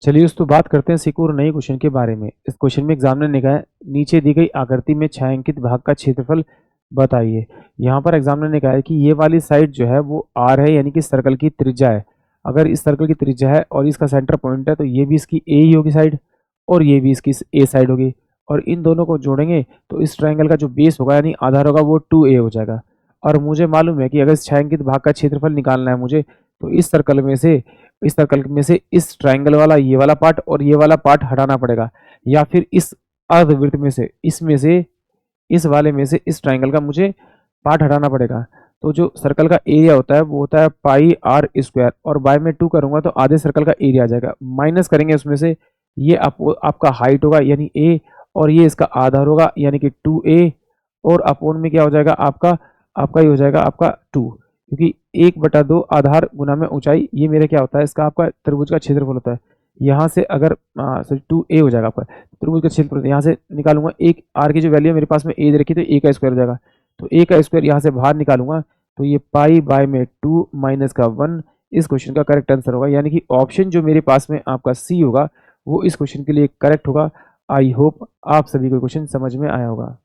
चलिए दोस्तों बात करते हैं एक और नए क्वेश्चन के बारे में। इस क्वेश्चन में एग्जामिनर ने कहा है नीचे दी गई आकृति में छायांकित भाग का क्षेत्रफल बताइए। यहाँ पर एग्जामिनर ने कहा है कि ये वाली साइड जो है वो आर है, यानी कि सर्कल की त्रिज्या है। अगर इस सर्कल की त्रिज्या है और इसका सेंटर पॉइंट है तो ये भी इसकी ए ही होगी साइड, और ये भी इसकी ए साइड होगी, और इन दोनों को जोड़ेंगे तो इस ट्रायंगल का जो बेस होगा यानी आधार होगा वो 2a हो जाएगा। और मुझे मालूम है कि अगर इस छायांकित भाग का क्षेत्रफल निकालना है मुझे, तो इस सर्कल में से इस ट्रायंगल वाला ये वाला पार्ट और ये वाला पार्ट हटाना पड़ेगा, या फिर इस अर्धवृत्त में से इसमें से इस वाले में से इस ट्रायंगल का मुझे पार्ट हटाना पड़ेगा। तो जो सर्कल का एरिया होता है वो होता है पाई आर स्क्वायर, और बाय में 2 करूंगा तो आधे सर्कल का एरिया आ जाएगा। माइनस करेंगे उसमें से ये आपका हाइट होगा यानी ए, और ये इसका आधार होगा यानी कि 2a, और अपोन में क्या हो जाएगा आपका आपका ये हो जाएगा आपका 2, क्योंकि 1/2 आधार गुना में ऊंचाई, ये मेरा क्या होता है इसका आपका त्रिभुज का क्षेत्रफल होता है। यहाँ से अगर सॉरी 2a हो जाएगा आपका त्रिभुज का क्षेत्रफल, यहाँ से निकालूंगा एक आर की जो वैल्यू है मेरे पास में ए दे रखी, तो ए का स्क्वायर हो जाएगा। तो ए का स्क्वायर यहाँ से बाहर निकालूंगा तो ये पाई बाय में 2 माइनस का 1 इस क्वेश्चन का करेक्ट आंसर होगा, यानी कि ऑप्शन जो मेरे पास में आपका सी होगा वो इस क्वेश्चन के लिए करेक्ट होगा। आई होप आप सभी को क्वेश्चन समझ में आया होगा।